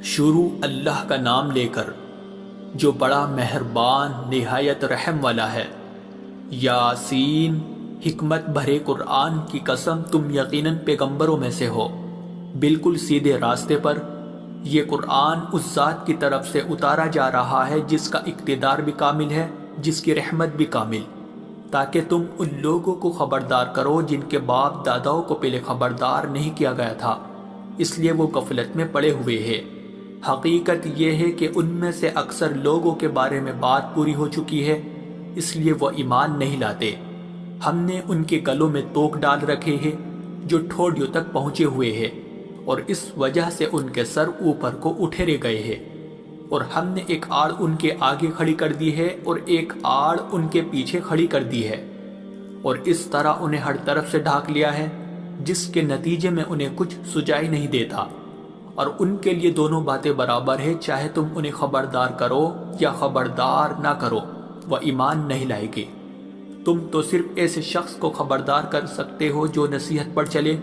شروع اللہ کا نام لے کر جو بڑا مہربان نہایت رحم والا ہے۔ یاسین، حکمت بھرے قرآن کی قسم، تم یقیناً پیغمبروں میں سے ہو، بالکل سیدھے راستے پر۔ یہ قرآن اس ذات کی طرف سے اتارا جا رہا ہے جس کا اقتدار بھی کامل ہے، جس کی رحمت بھی کامل، تاکہ تم ان لوگوں کو خبردار کرو جن کے باپ داداؤں کو پہلے خبردار نہیں کیا گیا تھا، اس لیے وہ غفلت میں پڑے ہوئے ہیں۔ حقیقت یہ ہے کہ ان میں سے اکثر لوگوں کے بارے میں بات پوری ہو چکی ہے، اس لیے وہ ایمان نہیں لاتے۔ ہم نے ان کے گلوں میں توق ڈال رکھے ہیں جو ٹھوڑیوں تک پہنچے ہوئے ہیں، اور اس وجہ سے ان کے سر اوپر کو اٹھے گئے ہیں، اور ہم نے ایک آڑ ان کے آگے کھڑی کر دی ہے اور ایک آڑ ان کے پیچھے کھڑی کر دی ہے، اور اس طرح انہیں ہر طرف سے ڈھانک لیا ہے، جس کے نتیجے میں انہیں کچھ سجائی نہیں دیتا۔ اور ان کے لیے دونوں باتیں برابر ہے، چاہے تم انہیں خبردار کرو یا خبردار نہ کرو، وہ ایمان نہیں لائے گے۔ تم تو صرف ایسے شخص کو خبردار کر سکتے ہو جو نصیحت پر چلے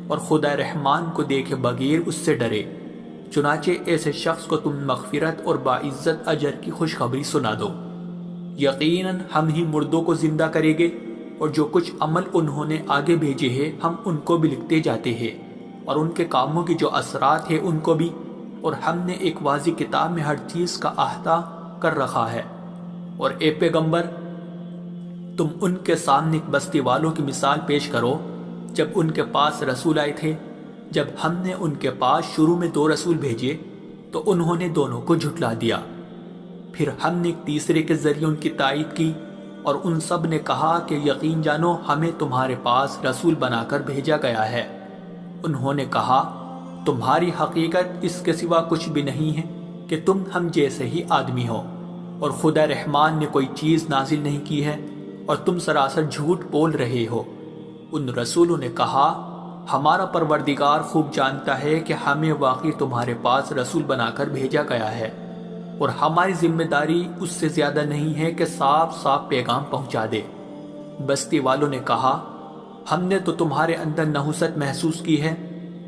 اور خدا رحمان کو دیکھے بغیر اس سے ڈرے۔ چنانچہ ایسے شخص کو تم مغفرت اور باعزت اجر کی خوشخبری سنا دو۔ یقیناً ہم ہی مردوں کو زندہ کریں گے، اور جو کچھ عمل انہوں نے آگے بھیجے ہیں ہم ان کو بھی لکھتے جاتے ہیں، اور ان کے کاموں کی جو اثرات ہیں ان کو بھی، اور ہم نے ایک واضح کتاب میں ہر چیز کا احاطہ کر رکھا ہے۔ اور اے پیغمبر، تم ان کے سامنے ایک بستی والوں کی مثال پیش کرو جب ان کے پاس رسول آئے تھے۔ جب ہم نے ان کے پاس شروع میں 2 رسول بھیجے تو انہوں نے دونوں کو جھٹلا دیا، پھر ہم نے ایک تیسرے کے ذریعے ان کی تائید کی، اور ان سب نے کہا کہ یقین جانو ہمیں تمہارے پاس رسول بنا کر بھیجا گیا ہے۔ انہوں نے کہا تمہاری حقیقت اس کے سوا کچھ بھی نہیں ہے کہ تم ہم جیسے ہی آدمی ہو، اور خدا رحمان نے کوئی چیز نازل نہیں کی ہے اور تم سراسر جھوٹ بول رہے ہو۔ ان رسولوں نے کہا ہمارا پروردگار خوب جانتا ہے کہ ہمیں واقعی تمہارے پاس رسول بنا کر بھیجا گیا ہے، اور ہماری ذمہ داری اس سے زیادہ نہیں ہے کہ صاف صاف پیغام پہنچا دے۔ بستی والوں نے کہا ہم نے تو تمہارے اندر نحوست محسوس کی ہے،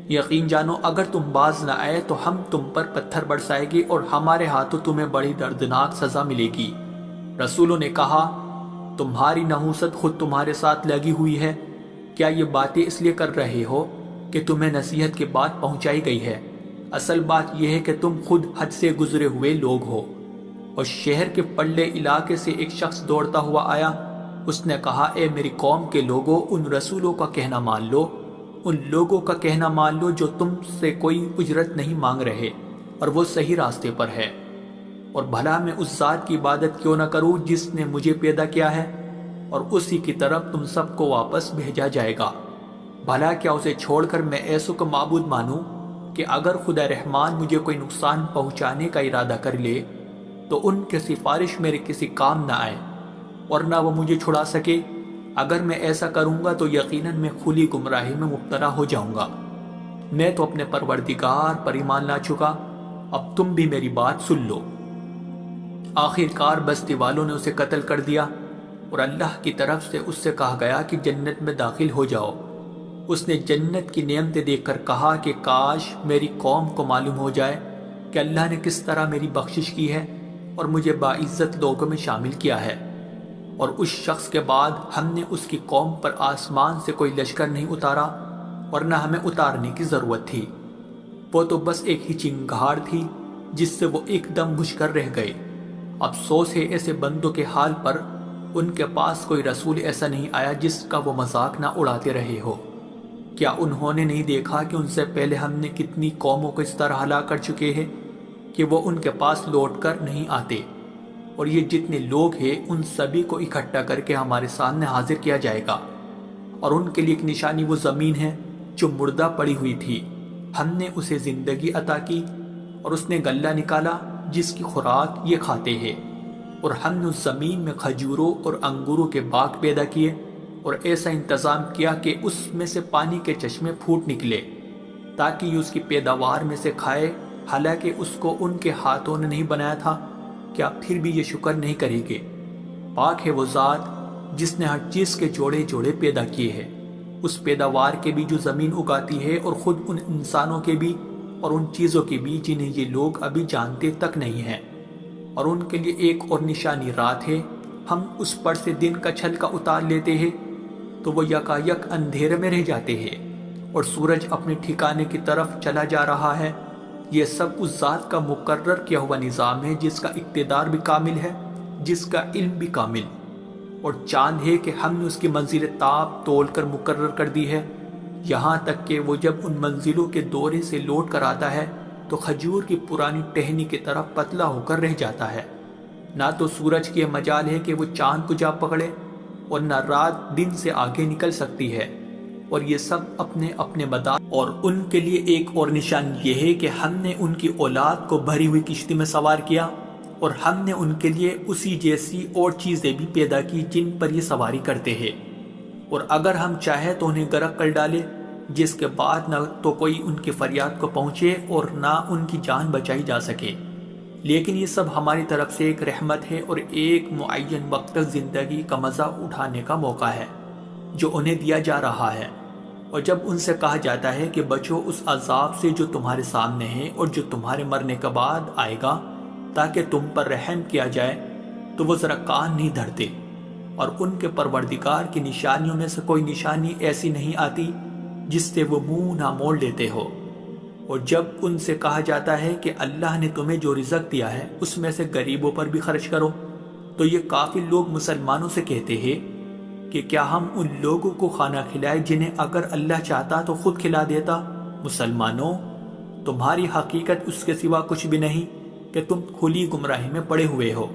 یقین جانو اگر تم باز نہ آئے تو ہم تم پر پتھر برسائیں گے اور ہمارے ہاتھوں تمہیں بڑی دردناک سزا ملے گی۔ رسولوں نے کہا تمہاری نحوست خود تمہارے ساتھ لگی ہوئی ہے، کیا یہ باتیں اس لیے کر رہے ہو کہ تمہیں نصیحت کی بات پہنچائی گئی ہے؟ اصل بات یہ ہے کہ تم خود حد سے گزرے ہوئے لوگ ہو۔ اور شہر کے پلے علاقے سے ایک شخص دوڑتا ہوا آیا، اس نے کہا اے میری قوم کے لوگوں، ان رسولوں کا کہنا مان لو، ان لوگوں کا کہنا مان لو جو تم سے کوئی اجرت نہیں مانگ رہے اور وہ صحیح راستے پر ہے، اور بھلا میں اس ذات کی عبادت کیوں نہ کروں جس نے مجھے پیدا کیا ہے، اور اسی کی طرف تم سب کو واپس بھیجا جائے گا۔ بھلا کیا اسے چھوڑ کر میں ایسوں کو معبود مانوں کہ اگر خدا رحمان مجھے کوئی نقصان پہنچانے کا ارادہ کر لے تو ان کی سفارش میرے کسی کام نہ آئے اور نہ وہ مجھے چھڑا سکے؟ اگر میں ایسا کروں گا تو یقیناً میں کھلی گمراہی میں مبتلا ہو جاؤں گا۔ میں تو اپنے پروردگار پر ایمان لا چکا، اب تم بھی میری بات سن لو۔ آخر کار بستی والوں نے اسے قتل کر دیا، اور اللہ کی طرف سے اس سے کہا گیا کہ جنت میں داخل ہو جاؤ۔ اس نے جنت کی نعمتیں دیکھ کر کہا کہ کاش میری قوم کو معلوم ہو جائے کہ اللہ نے کس طرح میری بخشش کی ہے اور مجھے باعزت لوگوں میں شامل کیا ہے۔ اور اس شخص کے بعد ہم نے اس کی قوم پر آسمان سے کوئی لشکر نہیں اتارا، اور نہ ہمیں اتارنے کی ضرورت تھی، وہ تو بس ایک ہی چنگھاڑ تھی جس سے وہ ایک دم بجھ کر رہ گئے۔ افسوس ہے ایسے بندوں کے حال پر، ان کے پاس کوئی رسول ایسا نہیں آیا جس کا وہ مذاق نہ اڑاتے رہے ہو۔ کیا انہوں نے نہیں دیکھا کہ ان سے پہلے ہم نے کتنی قوموں کو اس طرح ہلاک کر چکے ہیں کہ وہ ان کے پاس لوٹ کر نہیں آتے؟ اور یہ جتنے لوگ ہیں ان سبھی کو اکٹھا کر کے ہمارے سامنے حاضر کیا جائے گا، اور ان کے لیے ایک نشانی وہ زمین ہے جو مردہ پڑی ہوئی تھی، ہم نے اسے زندگی عطا کی، اور اس نے غلہ نکالا جس کی خوراک یہ کھاتے ہیں، اور ہم نے اس زمین میں کھجوروں اور انگوروں کے باغ پیدا کیے، اور ایسا انتظام کیا کہ اس میں سے پانی کے چشمے پھوٹ نکلے تاکہ یہ اس کی پیداوار میں سے کھائے، حالانکہ اس کو ان کے ہاتھوں نے نہیں بنایا تھا۔ کیا پھر بھی یہ شکر نہیں کریں گے؟ پاک ہے وہ ذات جس نے ہر چیز کے جوڑے جوڑے پیدا کیے ہیں، اس پیداوار کے بھی جو زمین اگاتی ہے اور خود ان انسانوں کے بھی اور ان چیزوں کے بھی جنہیں یہ لوگ ابھی جانتے تک نہیں ہیں، اور ان کے لیے ایک اور نشانی رات ہے، ہم اس پر سے دن کا چھلکا اتار لیتے ہیں تو وہ یکایک اندھیرے میں رہ جاتے ہیں اور سورج اپنے ٹھکانے کی طرف چلا جا رہا ہے۔ یہ سب اس ذات کا مقرر کیا ہوا نظام ہے جس کا اقتدار بھی کامل ہے، جس کا علم بھی کامل، اور چاند ہے کہ ہم نے اس کی منزل تاب تول کر مقرر کر دی ہے، یہاں تک کہ وہ جب ان منزلوں کے دورے سے لوٹ کر آتا ہے تو کھجور کی پرانی ٹہنی کی طرف پتلا ہو کر رہ جاتا ہے۔ نہ تو سورج کی مجال ہے کہ وہ چاند کو جا پکڑے اور نہ رات دن سے آگے نکل سکتی ہے، اور یہ سب اپنے اپنے مدار، اور ان کے لیے ایک اور نشان یہ ہے کہ ہم نے ان کی اولاد کو بھری ہوئی کشتی میں سوار کیا، اور ہم نے ان کے لیے اسی جیسی اور چیزیں بھی پیدا کی جن پر یہ سواری کرتے ہیں، اور اگر ہم چاہیں تو انہیں غرق کر ڈالے، جس کے بعد نہ تو کوئی ان کی فریاد کو پہنچے اور نہ ان کی جان بچائی جا سکے۔ لیکن یہ سب ہماری طرف سے ایک رحمت ہے اور ایک معین وقت تک زندگی کا مزہ اٹھانے کا موقع ہے جو انہیں دیا جا رہا ہے۔ اور جب ان سے کہا جاتا ہے کہ بچو اس عذاب سے جو تمہارے سامنے ہے اور جو تمہارے مرنے کے بعد آئے گا تاکہ تم پر رحم کیا جائے، تو وہ ذرا کان نہیں دھرتے، اور ان کے پروردگار کی نشانیوں میں سے کوئی نشانی ایسی نہیں آتی جس سے وہ منہ نہ موڑ لیتے ہو۔ اور جب ان سے کہا جاتا ہے کہ اللہ نے تمہیں جو رزق دیا ہے اس میں سے غریبوں پر بھی خرچ کرو، تو یہ کافی لوگ مسلمانوں سے کہتے ہیں کہ کیا ہم ان لوگوں کو کھانا کھلائے جنہیں اگر اللہ چاہتا تو خود کھلا دیتا؟ مسلمانوں، تمہاری حقیقت اس کے سوا کچھ بھی نہیں کہ تم کھلی گمراہی میں پڑے ہوئے ہو،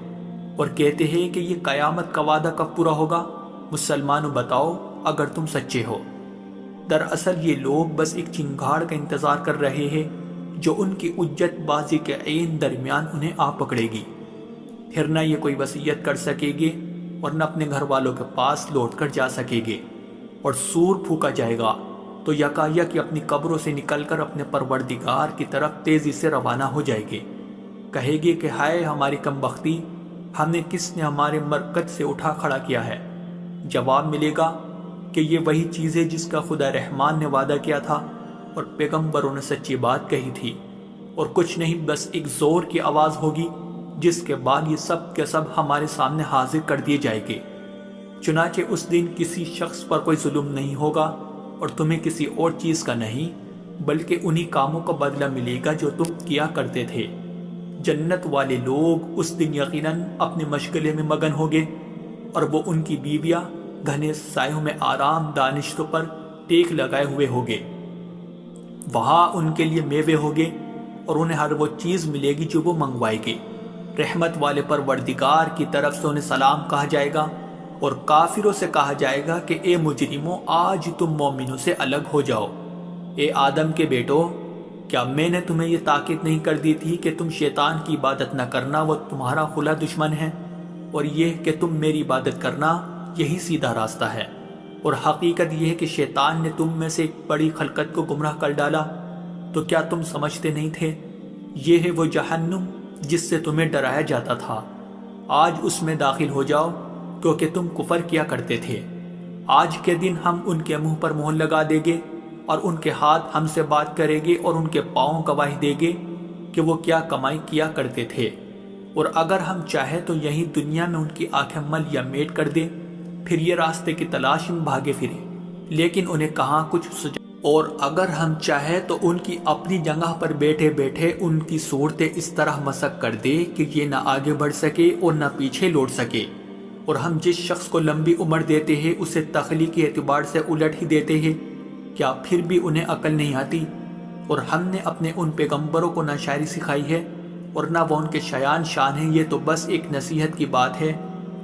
اور کہتے ہیں کہ یہ قیامت کا وعدہ کب پورا ہوگا؟ مسلمانوں بتاؤ اگر تم سچے ہو۔ دراصل یہ لوگ بس ایک چنگاڑ کا انتظار کر رہے ہیں جو ان کی حجت بازی کے عین درمیان انہیں آ پکڑے گی، پھر نہ یہ کوئی وصیت کر سکے گے اور نہ اپنے گھر والوں کے پاس لوٹ کر جا سکے گے، اور سور پھونکا جائے گا تو یکایک اپنی قبروں سے نکل کر اپنے پروردگار کی طرف تیزی سے روانہ ہو جائے گے، کہے گے کہ ہائے ہماری کم بختی، ہمیں کس نے ہمارے مرکز سے اٹھا کھڑا کیا ہے؟ جواب ملے گا کہ یہ وہی چیز ہے جس کا خدا رحمان نے وعدہ کیا تھا اور پیغمبروں نے سچی بات کہی تھی، اور کچھ نہیں بس ایک زور کی آواز ہوگی جس کے بعد یہ سب کے سب ہمارے سامنے حاضر کر دیے جائیں گے۔ چنانچہ اس دن کسی شخص پر کوئی ظلم نہیں ہوگا اور تمہیں کسی اور چیز کا نہیں، بلکہ انہی کاموں کا بدلہ ملے گا جو تم کیا کرتے تھے۔ جنت والے لوگ اس دن یقیناً اپنے مشغلے میں مگن ہوگے، اور وہ ان کی بیویاں گھنے سایوں میں آرام دانشتوں پر ٹیک لگائے ہوئے ہوگے۔ وہاں ان کے لیے میوے ہوگے اور انہیں ہر وہ چیز ملے گی جو وہ منگوائے گے۔ رحمت والے پروردگار کی طرف سے انہیں سلام کہا جائے گا، اور کافروں سے کہا جائے گا کہ اے مجرموں، آج تم مومنوں سے الگ ہو جاؤ۔ اے آدم کے بیٹو، کیا میں نے تمہیں یہ تاکید نہیں کر دی تھی کہ تم شیطان کی عبادت نہ کرنا، وہ تمہارا کھلا دشمن ہے، اور یہ کہ تم میری عبادت کرنا، یہی سیدھا راستہ ہے۔ اور حقیقت یہ ہے کہ شیطان نے تم میں سے ایک بڑی خلقت کو گمراہ کر ڈالا، تو کیا تم سمجھتے نہیں تھے؟ یہ ہے وہ جہنم جس سے تمہیں ڈرایا جاتا تھا، آج اس میں داخل ہو جاؤ کیونکہ تم کفر کیا کرتے تھے۔ آج کے دن ہم ان کے منہ پر مہر لگا دیں گے اور ان کے ہاتھ ہم سے بات کریں گے اور ان کے پاؤں گواہی دیں گے کہ وہ کیا کمائی کیا کرتے تھے، اور اگر ہم چاہیں تو یہی دنیا میں ان کی آنکھیں مل یا میٹ کر دیں، پھر یہ راستے کی تلاش میں بھاگے پھرے، لیکن انہیں کہاں کچھ سجا، اور اگر ہم چاہیں تو ان کی اپنی جگہ پر بیٹھے بیٹھے ان کی صورتیں اس طرح مسخ کر دے کہ یہ نہ آگے بڑھ سکے اور نہ پیچھے لوٹ سکے، اور ہم جس شخص کو لمبی عمر دیتے ہیں اسے تخلیقی اعتبار سے الٹ ہی دیتے ہیں، کیا پھر بھی انہیں عقل نہیں آتی؟ اور ہم نے اپنے ان پیغمبروں کو نہ شاعری سکھائی ہے اور نہ وہ ان کے شایان شان ہیں، یہ تو بس ایک نصیحت کی بات ہے،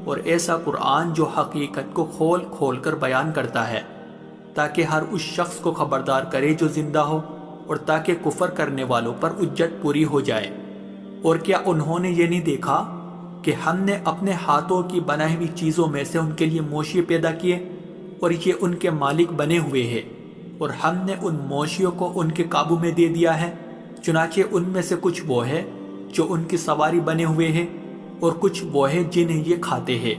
اور ایسا قرآن جو حقیقت کو کھول کھول کر بیان کرتا ہے تاکہ ہر اس شخص کو خبردار کرے جو زندہ ہو، اور تاکہ کفر کرنے والوں پر حجت پوری ہو جائے۔ اور کیا انہوں نے یہ نہیں دیکھا کہ ہم نے اپنے ہاتھوں کی بنائی ہوئی چیزوں میں سے ان کے لیے موشی پیدا کیے اور یہ ان کے مالک بنے ہوئے ہیں، اور ہم نے ان موشیوں کو ان کے قابو میں دے دیا ہے، چنانچہ ان میں سے کچھ وہ ہے جو ان کی سواری بنے ہوئے ہیں اور کچھ وہ ہے جنہیں یہ کھاتے ہیں،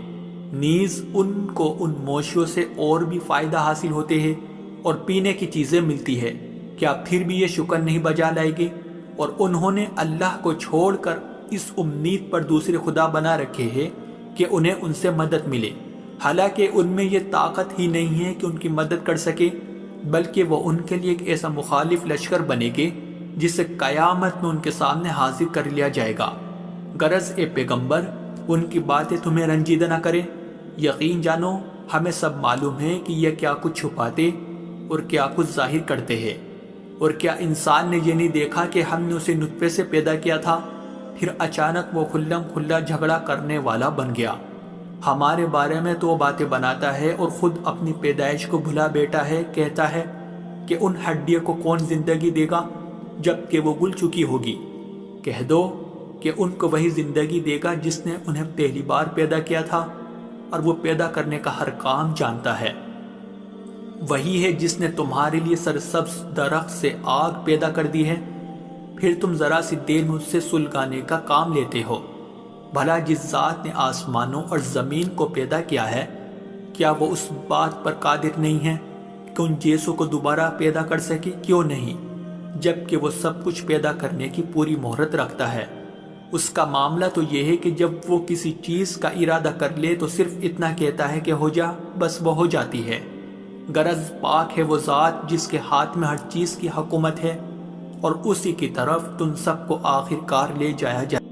نیز ان کو ان موشیوں سے اور بھی فائدہ حاصل ہوتے ہیں اور پینے کی چیزیں ملتی ہے، کیا پھر بھی یہ شکر نہیں بجا لائے گے؟ اور انہوں نے اللہ کو چھوڑ کر اس امید پر دوسرے خدا بنا رکھے ہیں کہ انہیں ان سے مدد ملے، حالانکہ ان میں یہ طاقت ہی نہیں ہے کہ ان کی مدد کر سکے، بلکہ وہ ان کے لیے ایک ایسا مخالف لشکر بنے گے جسے قیامت میں ان کے سامنے حاضر کر لیا جائے گا۔ غرض اے پیغمبر، ان کی باتیں تمہیں رنجیدہ نہ کریں، یقین جانو ہمیں سب معلوم ہے کہ یہ کیا کچھ چھپاتے اور کیا کچھ ظاہر کرتے ہیں۔ اور کیا انسان نے یہ نہیں دیکھا کہ ہم نے اسے نطفے سے پیدا کیا تھا، پھر اچانک وہ کھلم کھلا جھگڑا کرنے والا بن گیا۔ ہمارے بارے میں تو وہ باتیں بناتا ہے اور خود اپنی پیدائش کو بھلا بیٹھا ہے، کہتا ہے کہ ان ہڈیوں کو کون زندگی دے گا جب کہ وہ گل چکی ہوگی۔ کہہ دو کہ ان کو وہی زندگی دے گا جس نے انہیں پہلی بار پیدا کیا تھا، اور وہ پیدا کرنے کا ہر کام جانتا ہے۔ وہی ہے جس نے تمہارے لیے سرسبز درخت سے آگ پیدا کر دی ہے، پھر تم ذرا سی دیر میں اس سے سلگانے کا کام لیتے ہو۔ بھلا جس ذات نے آسمانوں اور زمین کو پیدا کیا ہے، کیا وہ اس بات پر قادر نہیں ہے کہ ان جیسوں کو دوبارہ پیدا کر سکے؟ کیوں نہیں، جبکہ وہ سب کچھ پیدا کرنے کی پوری مہرت رکھتا ہے۔ اس کا معاملہ تو یہ ہے کہ جب وہ کسی چیز کا ارادہ کر لے تو صرف اتنا کہتا ہے کہ ہو جا، بس وہ ہو جاتی ہے۔ غرض پاک ہے وہ ذات جس کے ہاتھ میں ہر چیز کی حکومت ہے، اور اسی کی طرف تم سب کو آخر کار لے جایا جائے۔